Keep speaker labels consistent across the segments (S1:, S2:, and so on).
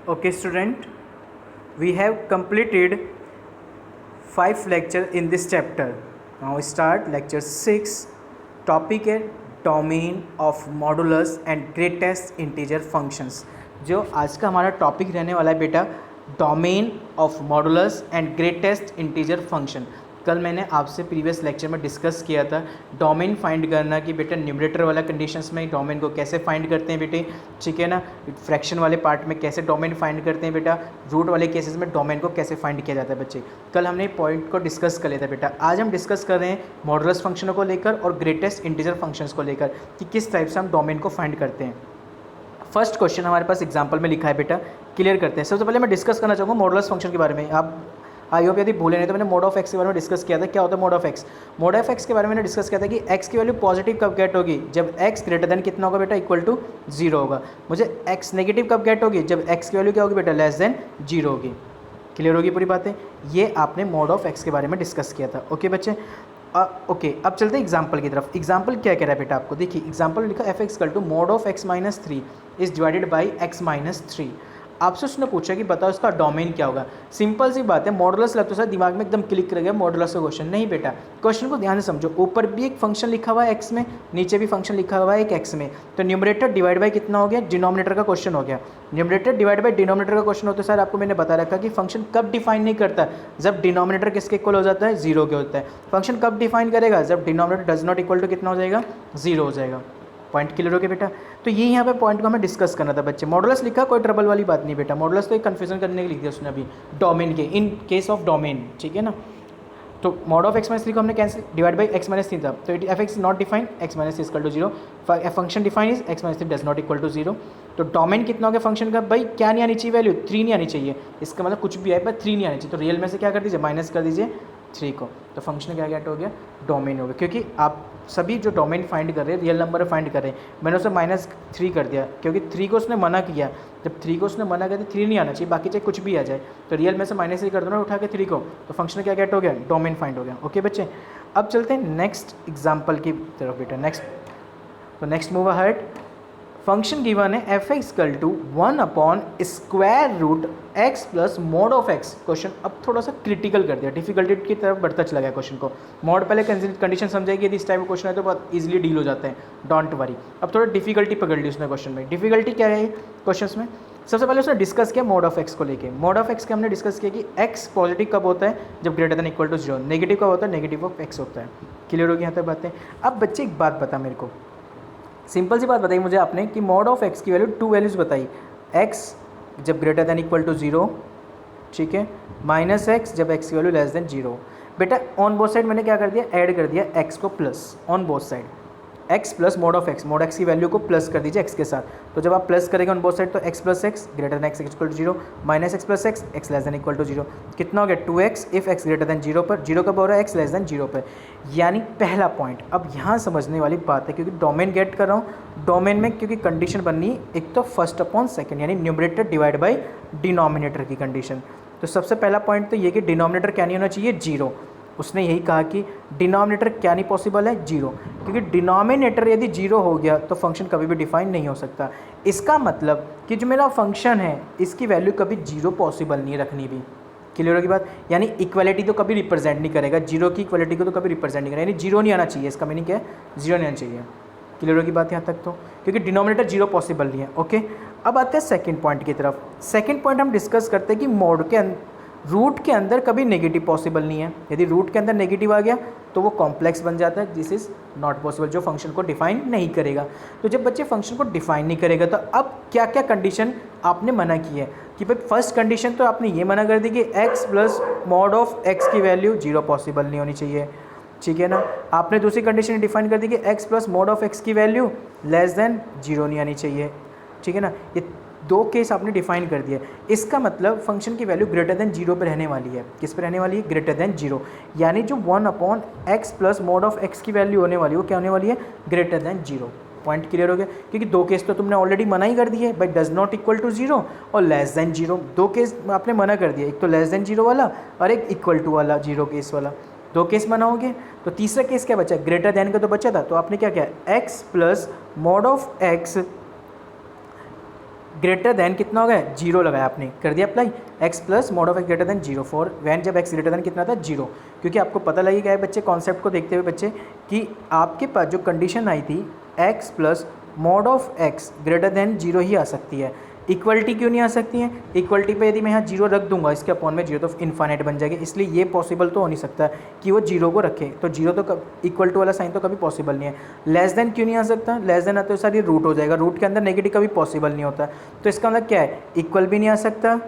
S1: Okay, student, we have completed 5 lecture in this chapter. Now start lecture 6. Topic है domain of modulus and greatest integer functions. जो आज का हमारा topic रहने वाला है बेटा, domain of modulus and greatest integer function. कल मैंने आपसे प्रीवियस लेक्चर में डिस्कस किया था डोमेन फाइंड करना कि बेटा न्यूमरेटर वाला कंडीशंस में डोमेन को कैसे फाइंड करते हैं बेटे, ठीक है ना। फ्रैक्शन वाले पार्ट में कैसे डोमेन फाइंड करते हैं बेटा, रूट वाले केसेस में डोमेन को कैसे फाइंड किया जाता है बच्चे। कल हमने पॉइंट को डिस्कस कर लिया था बेटा। आज हम डिस्कस कर रहे हैं मॉडुलस फंक्शनों को लेकर और ग्रेटेस्ट इंटीजर फंक्शंस को लेकर कि किस टाइप से हम डोमेन को फाइंड करते हैं। फर्स्ट क्वेश्चन हमारे पास एग्जाम्पल में लिखा है बेटा, क्लियर करते हैं। सबसे पहले मैं डिस्कस करना चाहूँगा मॉडुलस फंक्शन के बारे में। आप आई होप यदि भूले नहीं तो मैंने मोड ऑफ एक्स के बारे में डिस्कस किया था। क्या होता है mode of x? Mode of x के बारे में मैंने डिस्कस किया था कि एक्स की वैल्यू पॉजिटिव कब गेट होगी, जब एक्स ग्रेटर देन कितना होगा बेटा, इक्वल टू 0 होगा। मुझे एक्स नेगेटिव कब गेट होगी, जब एक्स की वैल्यू क्या होगी बेटा, लेस देन 0 होगी। क्लियर होगी पूरी बातें। ये आपने मोड ऑफ एक्स के बारे में डिस्कस किया था। ओके बच्चे, ओके अब चलते हैं एग्जाम्पल की तरफ। एग्जाम्पल क्या कह रहा है बेटा आपको, देखिए एग्जाम्पल लिखा f x equal to mod of x minus 3 is divided by x minus 3। आपसे उसने पूछा कि बताओ इसका डोमेन क्या होगा। सिंपल सी बात है, मॉडुलस लगता है दिमाग में एकदम क्लिक कर गया मॉडुलस का क्वेश्चन। नहीं बेटा, क्वेश्चन को ध्यान से समझो। ऊपर भी एक फंक्शन लिखा हुआ है एक्स में, नीचे भी फंक्शन लिखा हुआ है एक एक्स में। तो न्यूमरेटर डिवाइड बाई कितना हो गया, डिनोमिनेटर का क्वेश्चन हो गया। न्यूमरेटर डिवाइड बाई डिनोमिनेटर का क्वेश्चन होता है सर, आपको मैंने बता रखा कि फंक्शन कब डिफाइन नहीं करता, जब डिनोमिनेटर किसके इक्वल हो जाता है, 0 के होता है। फंक्शन कब डिफाइन करेगा, जब denominator does not equal to कितना हो जाएगा, 0 हो जाएगा। पॉइंट क्लियर हो गया बेटा। तो ये यहाँ पे पॉइंट को हमें डिस्कस करना था बच्चे। मॉडुलस लिखा, कोई ट्रबल वाली बात नहीं बेटा। मॉडुलस तो एक कन्फ्यूजन करने के लिख दिया उसने अभी डोमेन के, इन केस ऑफ डोमेन, ठीक है ना। तो मॉड ऑफ एक्स माइनस 3 को हमने cancel, divide by x minus 3 था, तो it f x not define, x minus 3 equal to 0। Function define is x minus 3 does not equal to 0। तो domain कितना हो गया फंक्शन का, भाई क्या नहीं आनी चाहिए वैल्यू, 3 नहीं आनी चाहिए। इसका मतलब कुछ भी आए पर 3 नहीं आनी चाहिए। तो रियल में से क्या कर दीजिए, माइनस कर दीजिए 3 को। तो फंक्शन क्या गेट हो गया, डोमेन हो गया। क्योंकि आप सभी जो डोमेन फाइंड कर रहे हैं, रियल नंबर फाइंड कर रहे हैं, मैंने उसे -3 कर दिया क्योंकि 3 को उसने मना किया। जब 3 को उसने मना किया तो 3 नहीं आना चाहिए, बाकी चाहे कुछ भी आ जाए। तो रियल में से -3 कर दो ना उठा के 3 को, तो फंक्शन क्या गेट हो गया, डोमेन फाइंड हो गया। ओके बच्चे, अब चलते हैं नेक्स्ट एग्जाम्पल की तरफ बेटा। Next move ahead. Function given है f x equal to 1 upon square root x plus mod of x. Question अब थोड़ा सा क्रिटिकल कर दिया, डिफिकल्टी की तरफ बढ़ता चला गया क्वेश्चन को। मोड पहले कंडीशन समझाएगी, यदि इस टाइप का क्वेश्चन है तो बहुत इजीली डील हो जाते हैं, डोंट वरी। अब थोड़ा डिफिकल्टी पकड़ ली उसने क्वेश्चन में। डिफिकल्टी क्या है क्वेश्चन में, सबसे पहले उसने डिस्कस किया मोड ऑफ एक्स को लेके। मोड ऑफ एक्स के हमने डिस्कस किया कि एक्स पॉजिटिव कब होता है, जब greater than equal to 0। Negative कब होता है, नेगेटिव ऑफ एक्स होता है। क्लियर होगी यहाँ तक बातें। अब बच्चे एक बात बता मेरे को, सिंपल सी बात बताई मुझे आपने कि मॉड ऑफ एक्स की वैल्यू 2 वैल्यूज़ बताई। एक्स जब ग्रेटर देन इक्वल टू 0, ठीक है, माइनस एक्स जब एक्स की वैल्यू लेस देन 0। बेटा ऑन बोथ साइड मैंने क्या कर दिया, ऐड कर दिया एक्स को plus on both side. X plus mod of x, mode x की वैल्यू को प्लस कर दीजिए एक्स के साथ। तो जब आप प्लस करेंगे ऑन बोथ साइड तो x plus x greater than x equal to 0, minus x plus x x less than equal to 0। कितना हो गया, 2x if x greater then 0 पर। 0 कब हो रहा है, एक्स लेस देन 0 पर। यानी पहला पॉइंट। अब यहाँ समझने वाली बात है, क्योंकि डोमेन गेट कर रहा हूँ, डोमेन में क्योंकि कंडीशन बननी है एक तो फर्स्ट अपॉन सेकेंड, यानी न्यूमरेटर डिवाइड बाई डिनोमिनेटर की कंडीशन। तो सबसे पहला पॉइंट तो ये कि डिनोमिनेटर क्या नहीं होना चाहिए, 0। उसने यही कहा कि डिनोमिनेटर क्या नहीं पॉसिबल है, 0। क्योंकि डिनोमिनेटर यदि 0 हो गया तो फंक्शन कभी भी डिफाइन नहीं हो सकता। इसका मतलब कि जो मेरा फंक्शन है इसकी वैल्यू कभी 0 पॉसिबल नहीं रखनी भी। क्लियर होगी बात। यानी इक्वलिटी तो कभी रिप्रेजेंट नहीं करेगा, 0 की इक्वलिटी को तो कभी रिप्रेजेंट नहीं करेगा, यानी 0 नहीं आना चाहिए। इसका मीनिंग क्या है, 0 नहीं आना चाहिए। क्लियर होगी बात यहाँ तक तो, क्योंकि डिनोमिनेटर 0 पॉसिबल नहीं है। ओके, अब आते हैं सेकेंड पॉइंट की तरफ। सेकेंड पॉइंट हम डिस्कस करते हैं कि मोड के रूट के अंदर कभी नेगेटिव पॉसिबल नहीं है। यदि रूट के अंदर नेगेटिव आ गया तो वो कॉम्प्लेक्स बन जाता है, दिस इज़ नॉट पॉसिबल, जो फंक्शन को डिफाइन नहीं करेगा। तो जब बच्चे फंक्शन को डिफाइन नहीं करेगा तो अब क्या क्या कंडीशन आपने मना की है कि भाई फर्स्ट कंडीशन तो आपने ये मना कर दी कि x plus mod of x की वैल्यू 0 पॉसिबल नहीं होनी चाहिए, ठीक है ना। आपने दूसरी कंडीशन डिफाइन कर दी कि x plus mod of x की वैल्यू लेस देन 0 नहीं आनी चाहिए, ठीक है ना। ये 2 केस आपने डिफाइन कर दिया। इसका मतलब फंक्शन की वैल्यू ग्रेटर देन 0 पर रहने वाली है। किस पे रहने वाली है, ग्रेटर देन 0। यानी जो 1 upon x plus mod of x की वैल्यू होने वाली है वो क्या होने वाली है, ग्रेटर देन 0। पॉइंट क्लियर हो गया, क्योंकि 2 केस तो तुमने ऑलरेडी मना ही कर दिए, by does not equal to 0 और लेस देन 0। 2 केस आपने मना कर दिया, एक तो लेस देन 0 वाला और एक इक्वल टू वाला 0 केस वाला। 2 केस मना हो गए। तो तीसरा केस क्या बचा, ग्रेटर देन का तो बचा था, तो आपने क्या किया, x plus mod of x greater than कितना हो गया, जीरो लगाया आपने, कर दिया apply, x plus mod of x greater than zero for when जब एक्स ग्रेटर देन कितना था, जीरो। क्योंकि आपको पता लगेगा है बच्चे, कॉन्सेप्ट को देखते हुए बच्चे, कि आपके पास जो कंडीशन आई थी X plus mod of x greater than zero ही आ सकती है, इक्वलिटी क्यों नहीं आ सकती है। इक्वलिटी पे यदि मैं यहाँ जीरो रख दूंगा इसके अपॉन में जीरो, तो इन्फाइनाइट बन जाएगी, इसलिए ये पॉसिबल तो हो नहीं सकता कि वो जीरो को रखे, तो जीरो तो इक्वल टू वाला साइन तो कभी पॉसिबल नहीं है। लेस देन क्यों नहीं आ सकता, लेस देन आते सर ये रूट हो जाएगा, रूट के अंदर नेगेटिव कभी पॉसिबल नहीं होता, तो इसका मतलब क्या है, इक्वल भी नहीं आ सकता,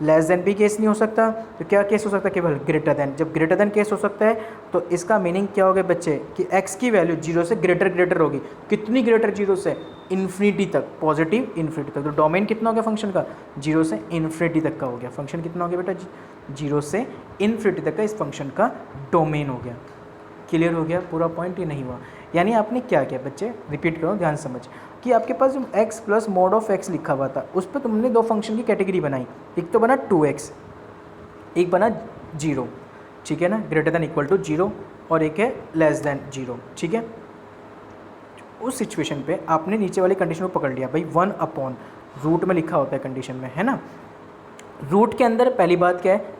S1: लेस देन भी केस नहीं हो सकता, तो क्या केस हो सकता है, केवल ग्रेटर देन। जब ग्रेटर देन केस हो सकता है तो इसका मीनिंग क्या हो गया बच्चे, कि x की वैल्यू जीरो से ग्रेटर होगी, कितनी ग्रेटर, जीरो से इन्फिनिटी तक, पॉजिटिव इन्फिनिटी तक। तो डोमेन कितना हो गया फंक्शन का, जीरो से इन्फिनिटी तक का हो गया। फंक्शन कितना हो गया बेटा, जीरो से इन्फिनिटी तक का इस फंक्शन का डोमेन हो गया। क्लियर हो गया पूरा पॉइंट, ये नहीं हुआ। यानी आपने क्या किया बच्चे, रिपीट करो ध्यान समझ, कि आपके पास जो x plus mod of x लिखा हुआ था उस पर तुमने दो फंक्शन की कैटेगरी बनाई, एक तो बना 2x, एक बना 0, ठीक है ना, ग्रेटर देन इक्वल टू 0, और एक है लेस देन 0, ठीक है। उस सिचुएशन पे आपने नीचे वाली कंडीशन को पकड़ लिया भाई, 1 अपॉन रूट में लिखा होता है कंडीशन में, है ना। रूट के अंदर पहली बात क्या है,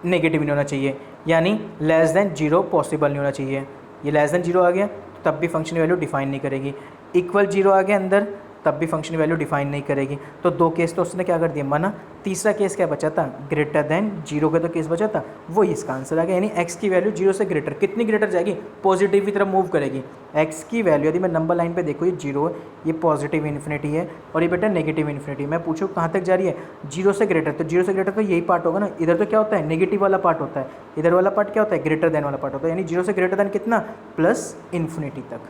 S1: नेगेटिव नहीं होना चाहिए, यानी लेस देन 0 पॉसिबल नहीं होना चाहिए। ये लेस देन 0 आ गया तब भी फंक्शन वैल्यू डिफाइन नहीं करेगी, इक्वल 0 आ गया अंदर तब भी फंक्शन वैल्यू डिफाइन नहीं करेगी। तो दो केस तो उसने क्या कर दिया, माना। तीसरा केस क्या बचा था, ग्रेटर देन 0 का तो केस बचा था, वही इसका आंसर आ गया। यानी x की वैल्यू 0 से ग्रेटर, कितनी ग्रेटर जाएगी, पॉजिटिव की तरफ मूव करेगी। x की वैल्यू यदि मैं नंबर लाइन पे देखो, ये 0 है, ये पॉजिटिव इन्फिनिटी है, और ये बेटा नेगेटिव इन्फिनिटी। मैं पूछूँ कहाँ तक जा रही है, 0 से ग्रेटर, तो 0 से ग्रेटर तो यही पार्ट होगा ना। इधर तो क्या होता है, नेगेटिव वाला पार्ट होता है, इधर वाला पार्ट क्या होता है, ग्रेटर देन वाला पार्ट होता है। यानी 0 से ग्रेटर देन कितना, प्लस इन्फिनिटी तक।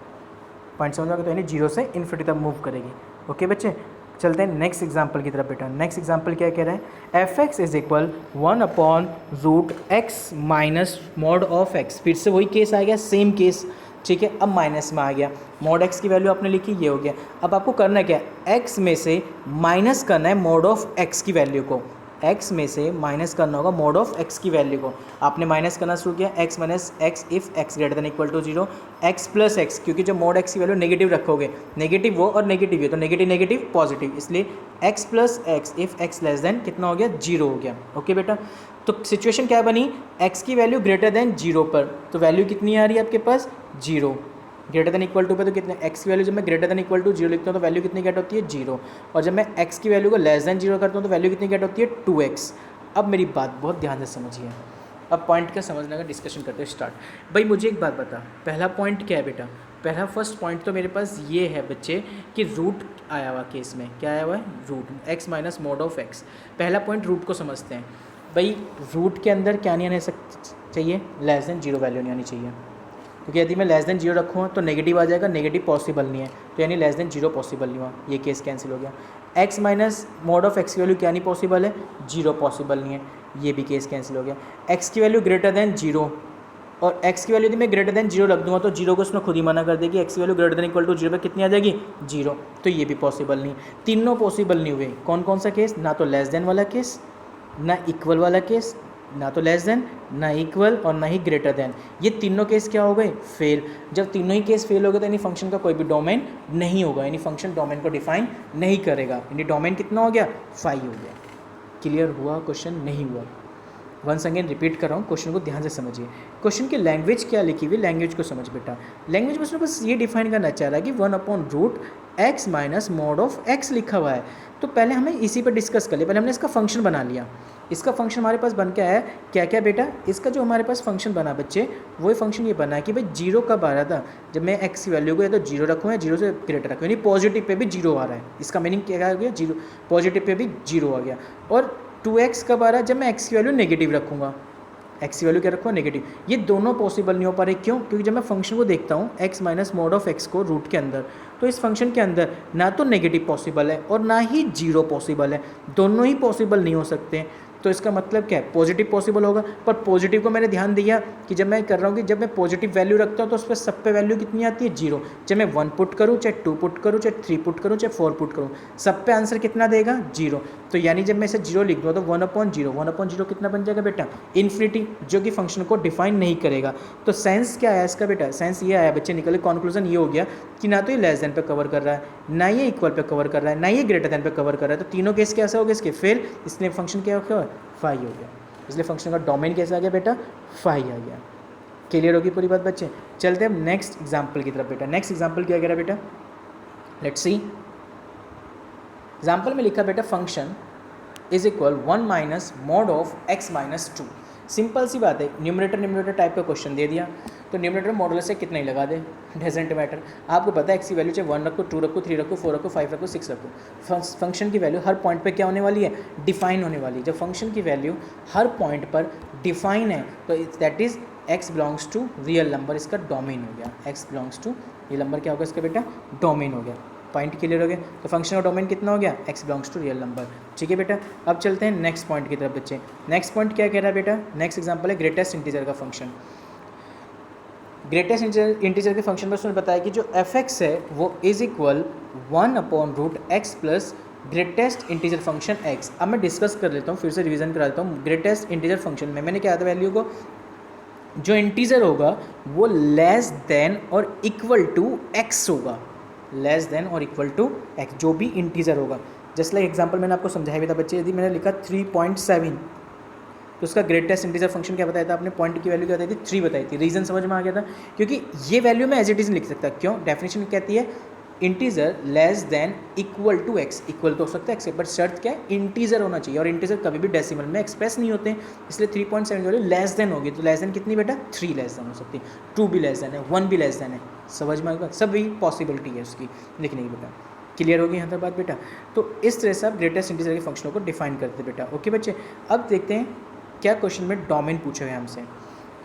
S1: पॉइंट समझ आ गया, तो यानी 0 से इन्फिनिटी तक मूव करेगी। ओके बच्चे, चलते हैं नेक्स्ट एग्जाम्पल की तरफ बेटा। नेक्स्ट एग्जाम्पल क्या कह रहे हैं, f x is equal 1 upon root x minus mod of x. फिर से वही केस आ गया, सेम केस, ठीक है। अब माइनस में आ गया, मॉड एक्स की वैल्यू आपने लिखी, ये हो गया। अब आपको करना क्या है, एक्स में से माइनस करना है मॉड ऑफ एक्स की वैल्यू को, एक्स में से माइनस करना होगा मॉड ऑफ एक्स की वैल्यू को। आपने माइनस करना शुरू किया, x minus x if x greater than equal to 0, x plus x, क्योंकि जो मॉड एक्स की वैल्यू नेगेटिव रखोगे, नेगेटिव वो और नेगेटिव ये, तो नेगेटिव नेगेटिव पॉजिटिव, इसलिए x plus x if x less than कितना हो गया, 0 हो गया। ओके बेटा, तो सिचुएशन क्या बनी, एक्स की वैल्यू ग्रेटर देन 0 पर, तो वैल्यू कितनी आ रही है आपके पास, 0। ग्रेटर देन इक्वल टू पे तो कितने, एक्स की वैल्यू जब मैं ग्रेटर देन इक्वल टू 0 लिखता हूँ तो वैल्यू कितनी गेट होती है, 0। और जब मैं एक्स की वैल्यू को लेस देन 0 करता हूँ तो वैल्यू कितनी गेट होती है, 2x। अब मेरी बात बहुत ध्यान से समझिए, अब पॉइंट का समझने का डिस्कशन करते हैं स्टार्ट। भाई मुझे एक बात बता, पहला पॉइंट क्या है बेटा, पहला फर्स्ट पॉइंट तो मेरे पास ये है बच्चे कि रूट आया हुआ केस में, क्या आया हुआ है, root x minus mod of x. पहला पॉइंट रूट को समझते हैं। भाई रूट के अंदर क्या नहीं आने चाहिए, लेस देन 0 वैल्यू नहीं आनी चाहिए, क्योंकि यदि मैं लेस देन 0 रखूँ तो नेगेटिव आ जाएगा, नेगेटिव पॉसिबल नहीं है, तो यानी लेस देन 0 पॉसिबल नहीं हुआ, ये केस कैंसिल हो गया। x minus mod of x की वैल्यू क्या नहीं पॉसिबल है, 0 पॉसिबल नहीं है, ये भी केस कैंसिल हो गया। x की वैल्यू ग्रेटर देन 0, और x की वैल्यू यदि मैं ग्रेटर देन 0 रख दूँगा तो 0 को उसने खुद ही मना कर देगी, x की value greater than equal to 0 पर कितनी आ जाएगी, 0, तो ये भी पॉसिबल नहीं। तीनों पॉसिबल नहीं हुए, कौन कौन सा केस, ना तो लेस देन वाला केस, ना इक्वल वाला केस, ना तो लेस देन, ना इक्वल और ना ही ग्रेटर देन, ये तीनों केस क्या हो गए, फेल। जब तीनों ही केस फेल हो गए तो यानी फंक्शन का कोई भी डोमेन नहीं होगा, यानी फंक्शन डोमेन को डिफाइन नहीं करेगा, यानी डोमेन कितना हो गया, 5 हो गया। क्लियर हुआ क्वेश्चन, नहीं हुआ, वंस अगेन रिपीट कर रहा हूँ, क्वेश्चन को ध्यान से समझिए। क्वेश्चन की लैंग्वेज क्या लिखी हुई, लैंग्वेज को समझ बेटा। लैंग्वेज में उसने बस ये डिफाइन करना चाह रहा है कि 1 upon root x minus mod of x लिखा हुआ है, तो पहले हमें इसी पर डिस्कस कर लिया। पहले हमने इसका फंक्शन बना लिया, इसका फंक्शन हमारे पास बन के आया क्या क्या बेटा, इसका जो हमारे पास फंक्शन बना बच्चे, वही फंक्शन ये बना है कि भाई 0 कब आ रहा था, जब मैं x की वैल्यू को या तो 0 रखूँ या 0 से ग्रेटर रखूँ, यानी पॉजिटिव पे भी 0 आ रहा है, इसका मीनिंग क्या हो गया, 0 पॉजिटिव पे भी 0 आ गया। और 2x कब आ रहा है, जब मैं x की वैल्यू नेगेटिव रखूँगा, x की वैल्यू क्या रखूँ, नेगेटिव। ये दोनों पॉसिबल नहीं हो पा रहे, क्यों, क्योंकि जब मैं फंक्शन को देखता हूँ x minus mod of x को रूट के अंदर, तो इस फंक्शन के अंदर ना तो नेगेटिव पॉसिबल है और ना ही 0 पॉसिबल है, दोनों ही पॉसिबल नहीं हो सकते। तो इसका मतलब क्या है, पॉजिटिव पॉसिबल होगा। पर पॉजिटिव को मैंने ध्यान दिया कि जब मैं कर रहा हूँ कि जब मैं पॉजिटिव वैल्यू रखता हूँ तो उस पर सब पे वैल्यू कितनी आती है, 0। जब मैं 1 पुट करूँ, चाहे 2 पुट करूँ, चाहे 3 पुट करूँ, चाहे 4 पुट करूँ, सब पे आंसर कितना देगा, 0। तो यानी जब मैं इसे 0 लिख दूँ तो 1/0 कितना बन जाएगा बेटा, इन्फिनिटी, जो कि फंक्शन को डिफाइन नहीं करेगा। तो सेंस क्या आया इसका बेटा, सेंस ये आया बच्चे, निकले कंक्लूजन ये हो गया कि ना तो ये लेस देन पे कवर कर रहा है, ना ये इक्वल पे कवर कर रहा है, ना ये ग्रेटर देन पे कवर कर रहा है। तो तीनों केस कैसे हो गए इसके फेल, इसलिए फंक्शन क्या हो गया, फाई हो गया। इसलिए फंक्शन का डोमेन कैसे आ गया बेटा, फाई आ गया। क्लियर होगी पूरी बात बच्चे। चलते हैं नेक्स्ट एग्जाम्पल की तरफ बेटा। नेक्स्ट एग्जाम्पल क्या कह रहा है बेटा, लेट्स सी। एग्जाम्पल में लिखा बेटा function is equal 1 minus mod of x minus 2। Simple सी बात है, न्यूमरेटर टाइप का क्वेश्चन दे दिया तो न्यूमरेटर मॉडुलस से कितना ही लगा दे, डजेंट मैटर। आपको पता है x की वैल्यू चाहे 1 रखो, 2 रखो, 3 रखो, 4 रखो, 5 रखो, 6 रखो, फंक्शन की वैल्यू हर पॉइंट पे क्या होने वाली है, डिफाइन होने वाली है। जब फंक्शन की वैल्यू हर पॉइंट पर डिफाइन है तो that is x belongs to real number, इसका डोमेन हो गया। x belongs to real number क्या होगा इसका बेटा, डोमेन हो गया। पॉइंट क्लियर हो गया। तो फंक्शन का डोमेन कितना हो गया, x belongs to real number. ठीक है बेटा। अब चलते हैं नेक्स्ट पॉइंट की तरफ बच्चे। नेक्स्ट पॉइंट क्या कह रहा है बेटा, नेक्स्ट एग्जांपल है ग्रेटेस्ट इंटीजर का फंक्शन। ग्रेटेस्ट इंटीजर के फंक्शन में उसने बताया कि जो f(x) है वो is equal 1/√x plus greatest integer function x। अब मैं डिस्कस कर लेता हूँ, फिर से रिवीजन करा देता हूँ। ग्रेटेस्ट इंटीजर फंक्शन में मैंने क्या था वैल्यू को, जो इंटीजर होगा वो लेस देन और इक्वल टू x होगा, लेस देन और इक्वल टू x, जो भी इंटीजर होगा। जस्ट लाइक एग्जांपल मैंने आपको समझाया भी था बच्चे, यदि मैंने लिखा 3.7 तो उसका ग्रेटेस्ट इंटीजर फंक्शन क्या बताया था आपने, पॉइंट की वैल्यू क्या बताई थी, 3 बताई थी। रीजन समझ में आ गया था, क्योंकि ये वैल्यू मैं एज इट इज लिख सकता, क्यों, डेफिनेशन कहती है integer less than equal to एक्स। इक्वल तो हो सकता है एक्स, बट शर्त क्या है, इंटीजर होना चाहिए, और इंटीजर कभी भी डेसिमल में एक्सप्रेस नहीं होते हैं। इसलिए 3.7 वैल्यू लेस देन होगी, तो लेस देन कितनी बेटा, 3 लेस देन हो सकती है, 2 भी लेस देन है, 1 भी लेस देन है। समझ में आ गया, सभी पॉसिबिलिटी है उसकी लिखने की बेटा। क्लियर होगी यहाँ तक बात बेटा। तो इस तरह से आप ग्रेटेस्ट इंटीजर के फंक्शनों को डिफाइन करते बेटा। ओके बच्चे। अब देखते हैं क्या क्वेश्चन में डोमेन पूछे हुए हमसे।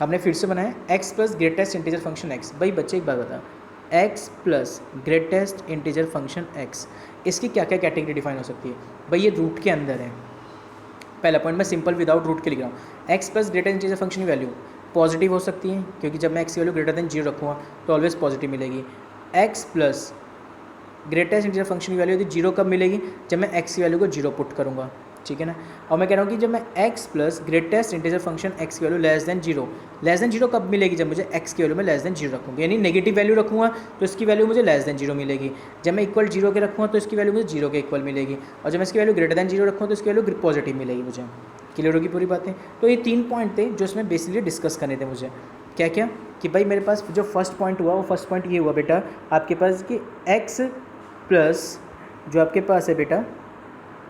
S1: हमने फिर से बनाया x plus greatest integer function x। भाई बच्चे एक बात बता, x plus greatest integer function x, इसकी क्या क्या कैटेगरी डिफाइन हो सकती है। भाई ये रूट के अंदर है, पहला पॉइंट मैं सिंपल विदाउट रूट के लिख रहा हूँ। x plus greatest integer function की वैल्यू पॉजिटिव हो सकती है, क्योंकि जब मैं x की वैल्यू ग्रेटर देन 0 रखूँगा तो ऑलवेज पॉजिटिव मिलेगी। x plus greatest integer function की वैल्यू यदि 0 कब मिलेगी, जब मैं x की वैल्यू को 0 पुट करूँगा, ठीक है ना। और मैं कह रहा हूँ कि जब मैं x plus greatest integer function x की वैल्यू लेस देन 0 कब मिलेगी, जब मुझे x की वैल्यू में लेस देन 0 रखूँगा, यानी नेगेटिव वैल्यू रखूँगा तो इसकी वैल्यू मुझे लेस देन 0 मिलेगी। जब मैं इक्वल 0 के रखूँगा तो इसकी वैल्यू मुझे 0 के इक्वल मिलेगी, और जब मैं इसकी वैल्यू ग्रेटर देन 0 रखूँगा तो इसकी वैल्यू पॉजिटिव मिलेगी मुझे। क्लियर होगी पूरी बातें। तो ये 3 पॉइंट थे जो इसमें बेसिकली डिस्कस करने थे मुझे। क्या क्या कि भाई मेरे पास जो फर्स्ट पॉइंट हुआ, वो फर्स्ट पॉइंट ये हुआ बेटा आपके पास कि x प्लस जो आपके पास है बेटा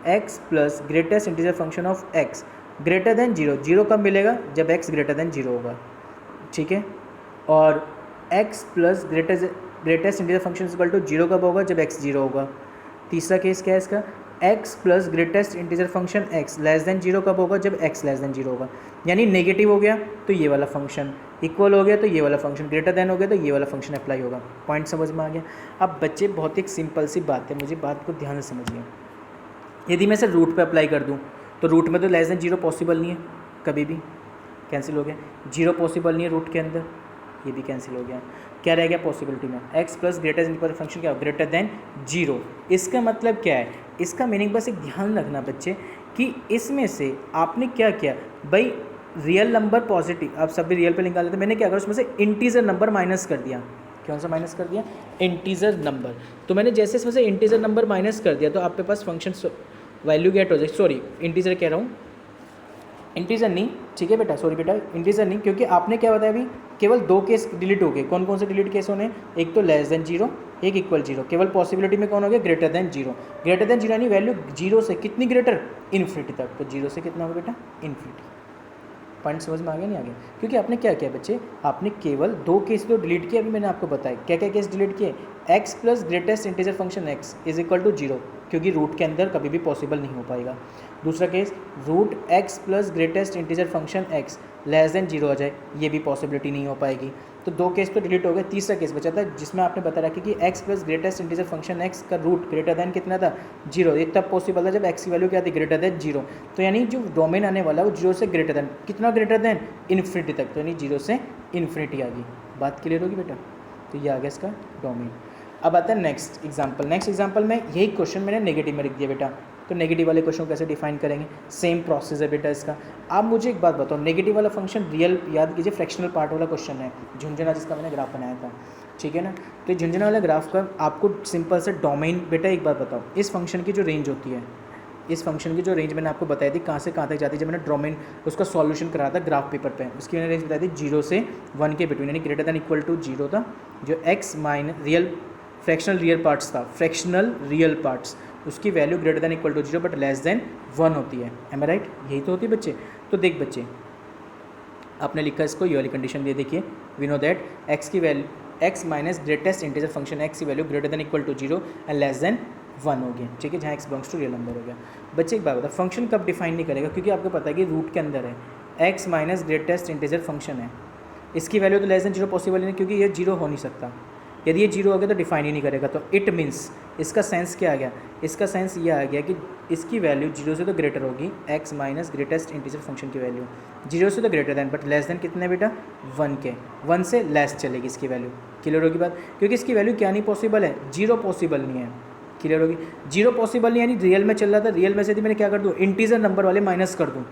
S1: x plus greatest integer function of x greater than 0 कब मिलेगा, जब x ग्रेटर देन 0 होगा, ठीक है। और x plus greatest integer function equal to 0 कब होगा, जब x 0 होगा। तीसरा केस क्या है इसका, x plus greatest integer function x less than 0 कब होगा, जब x लेस देन 0 होगा। यानी नेगेटिव हो गया तो ये वाला फंक्शन, इक्वल हो गया तो ये वाला फंक्शन, ग्रेटर देन हो गया तो ये वाला फंक्शन अप्लाई होगा। पॉइंट समझ में आ गया। अब बच्चे बहुत ही सिंपल सी बात है, मुझे बात को ध्यान से समझिए। यदि मैं इसे रूट पे अप्लाई कर दूं तो रूट में तो लेस देन 0 पॉसिबल नहीं है, कभी भी कैंसिल हो गया। 0 पॉसिबल नहीं है रूट के अंदर, ये भी कैंसिल हो गया। क्या रह गया पॉसिबिलिटी में, x plus greatest integer function क्या हो, ग्रेटर देन 0। इसका मतलब क्या है, इसका मीनिंग बस एक ध्यान रखना बच्चे कि इसमें से आपने क्या किया, भाई रियल नंबर पॉजिटिव, आप सभी रियल पे निकाल लेते, मैंने क्या करा उसमें से इंटीजर नंबर माइनस कर दिया। कौन सा माइनस कर दिया, इंटीजर नंबर। तो मैंने जैसे इसमें से इंटीजर नंबर माइनस कर दिया तो आपके पास फंक्शन वैल्यू गेट हो जाए, सॉरी इंटीजर कह रहा हूँ, इंटीजर नहीं, ठीक है बेटा, सॉरी बेटा इंटीजर नहीं, क्योंकि आपने क्या बताया अभी, केवल 2 केस डिलीट हो गए। कौन कौन से डिलीट केस होने, एक तो लेस देन 0, एक इक्वल 0। केवल पॉसिबिलिटी में कौन हो गया, ग्रेटर देन 0। ग्रेटर देन 0 यानी वैल्यू 0 से कितनी ग्रेटर, इन्फिनिटी तक। तो 0 से कितना होगा बेटा, इन्फिनिटी। पॉइंट समझ में आ गया नहीं आ गया, क्योंकि आपने क्या किया बच्चे, आपने केवल 2 केस तो डिलीट किए। अभी मैंने आपको बताया क्या क्या केस डिलीट किए, x plus greatest integer function x is equal to 0, क्योंकि रूट के अंदर कभी भी पॉसिबल नहीं हो पाएगा। दूसरा case root x plus greatest integer function x less than 0 आ जाए, ये भी पॉसिबिलिटी नहीं हो पाएगी। तो 2 केस तो डिलीट हो गए, तीसरा केस बचा था जिसमें आपने बता रखा कि x plus greatest integer function x का रूट ग्रेटर दैन कितना था 0। ये तब पॉसिबल था जब x की वैल्यू क्या थी ग्रेटर दैन 0। तो यानी जो डोमेन आने वाला वो 0 से ग्रेटर दैन कितना ग्रेटर दैन इन्फिनिटी तक, तो यानी 0 से इन्फिनिटी आ गई। बात क्लियर होगी बेटा। तो ये आ गया इसका डोमेन। अब आता है नेक्स्ट एग्जाम्पल में यही क्वेश्चन मैंने नेगेटिव में लिख दिया बेटा। तो नेगेटिव वाले क्वेश्चन को कैसे डिफाइन करेंगे, सेम प्रोसेस है बेटा इसका। आप मुझे एक बात बताओ, नेगेटिव वाला फंक्शन रियल याद कीजिए, फ्रैक्शनल पार्ट वाला क्वेश्चन है, झुंझुना जिसका मैंने ग्राफ बनाया था, ठीक है ना। तो ये झुंझुना वाला ग्राफ का आपको सिंपल से डोमेन, बेटा एक बात बताओ, इस फंक्शन की जो रेंज होती है, इस फंक्शन की जो रेंज मैंने आपको बताई थी कहाँ से कहाँ तक जाती है, जब मैंने डोमेन उसका सॉल्यूशन कराया था ग्राफ पेपर पे, उसकी मैंने रेंज बताई थी 0 से 1 के बिटवीन, यानी ग्रेटर दैन इक्वल टू 0 था। जो x minus real fractional real parts था, फ्रैक्शनल रियल पार्ट्स, उसकी value greater than equal to 0 but less than 1 होती है। Am I right? यही तो होती है बच्चे। तो देख बच्चे, आपने लिखा इसको, ये वाली कंडीशन दिए, देखिए वी नो दैट x की value x minus greatest integer function x की value greater than equal to 0 and less than 1 हो गया, ठीक है, जहाँ x belongs to real number हो गया। बच्चे एक बात बता, फंक्शन कब डिफाइन नहीं करेगा, क्योंकि आपको पता है कि रूट के अंदर है, x minus greatest integer function है, इसकी वैल्यू तो लेस देन 0 पॉसिबल नहीं, क्योंकि ये 0 हो नहीं सकता। यदि ये 0 हो गया तो डिफाइन ही नहीं करेगा। तो इट मीन्स इसका सेंस क्या आ गया, इसका सेंस ये आ गया कि इसकी वैल्यू 0 से तो ग्रेटर होगी, x minus greatest integer function की वैल्यू 0 से तो greater than, but less then कितने बेटा 1 के, 1 से लेस चलेगी इसकी वैल्यू। क्लियर होगी बात, क्योंकि इसकी वैल्यू क्या नहीं पॉसिबल है, 0 पॉसिबल नहीं है। क्लियर होगी, 0 पॉसिबल नहीं, यानी रियल में चल रहा था, रियल में से यदि मैंने क्या कर दूँ, इंटीजर नंबर वाले माइनस कर दूँ,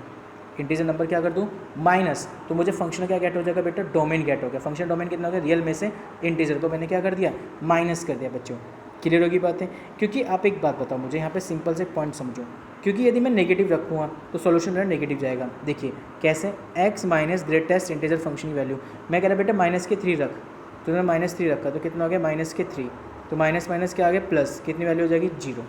S1: इंटीजर नंबर क्या कर दूँ माइनस, तो मुझे फंक्शन क्या गेट हो जाएगा बेटा, डोमेन गेट हो गया। फंक्शन डोमेन कितना हो गया, रियल में से इंटीजर को मैंने क्या कर दिया, माइनस कर दिया बच्चों। क्लियर होगी बातें, क्योंकि आप एक बात बताओ मुझे यहाँ पे सिंपल से पॉइंट समझो, क्योंकि यदि मैं नेगेटिव रखूँगा तो सॉल्यूशन मेरा नेगेटिव जाएगा। देखिए कैसे, x minus greatest integer function की वैल्यू, मैं कह रहा बेटा माइनस के 3 रख, तो मैंने माइनस 3 रखा, तो कितना हो गया माइनस के 3, तो माइनस माइनस क्या आ गया प्लस, कितनी वैल्यू हो जाएगी 0।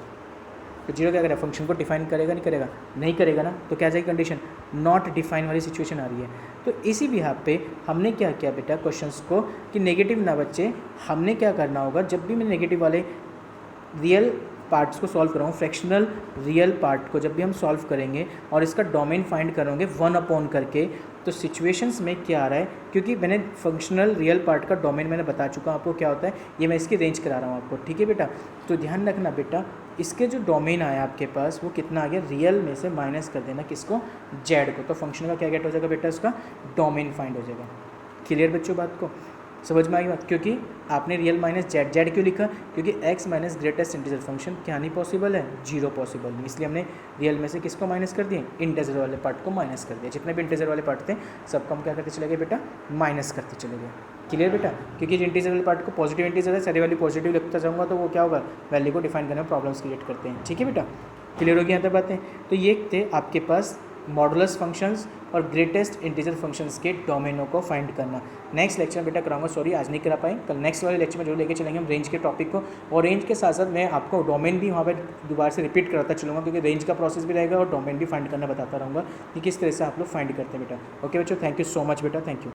S1: तो 0 क्या करेगा, फंक्शन को डिफाइन करेगा नहीं करेगा, नहीं करेगा ना, तो क्या जाएगी कंडीशन, नॉट डिफाइन वाली सिचुएशन आ रही है। तो इसी बिहाफ पे हमने क्या किया बेटा क्वेश्चंस को, कि नेगेटिव ना बच्चे, हमने क्या करना होगा, जब भी मैं नेगेटिव वाले रियल पार्ट्स को सॉल्व कराऊँ, फ्रैक्शनल रियल पार्ट को जब भी हम सॉल्व करेंगे और इसका डोमेन फाइंड करोगे 1 अपॉन करके, तो सिचुएशंस में क्या आ रहा है, क्योंकि मैंने फंक्शनल रियल पार्ट का डोमेन मैंने बता चुका हूँ आपको क्या होता है, ये मैं इसकी रेंज करा रहा हूँ आपको, ठीक है बेटा। तो ध्यान रखना बेटा, इसके जो डोमेन आया आपके पास वो कितना आ गया, रियल में से माइनस कर देना किसको, जेड को, तो फंक्शन का क्या गेट हो जाएगा बेटा, उसका डोमेन फाइंड हो जाएगा। क्लियर बच्चों बात को, समझ में आई बात, क्योंकि आपने रियल माइनस जेड, जेड क्यों लिखा, क्योंकि x minus greatest integer function क्या नहीं पॉसिबल है, 0 पॉसिबल नहीं, इसलिए हमने रियल में से किसको माइनस कर दिए, इंटीजर वाले पार्ट को माइनस कर दिया। जितने भी इंटीजर वाले पार्ट थे सबको हम क्या करते चले गए बेटा, माइनस करते चले गए। क्लियर बेटा, क्योंकि इंटीजर वाले पार्ट को पॉजिटिव इंटीजर है, सारी वैल्यू पॉजिटिव लिखता जाऊँगा तो वो क्या होगा, वैल्यू को डिफाइन करने में प्रॉब्लम्स क्रिएट करते हैं। ठीक है बेटा, क्लियर हो गया यहाँ तक बातें। तो ये थे आपके पास मॉडुलस फंक्शंस और ग्रेटेस्ट इंटीजर फंक्शंस के डोमेनों को फाइंड करना। नेक्स्ट लेक्चर में बेटा कराऊंगा, सॉरी आज नहीं करा पाए, कल नेक्स्ट वाले लेक्चर में जो लेके चलेंगे हम रेंज के टॉपिक को, और रेंज के साथ साथ मैं आपको डोमेन भी वहाँ पे दोबारा से रिपीट कराता चलूँगा, क्योंकि रेंज का प्रोसेस भी रहेगा और डोमेन भी फाइंड करना बताता रहूँगा कि किस तरह से आप लोग फाइंड करते हैं बेटा। ओके बच्चों, थैंक यू सो मच बेटा, थैंक यू।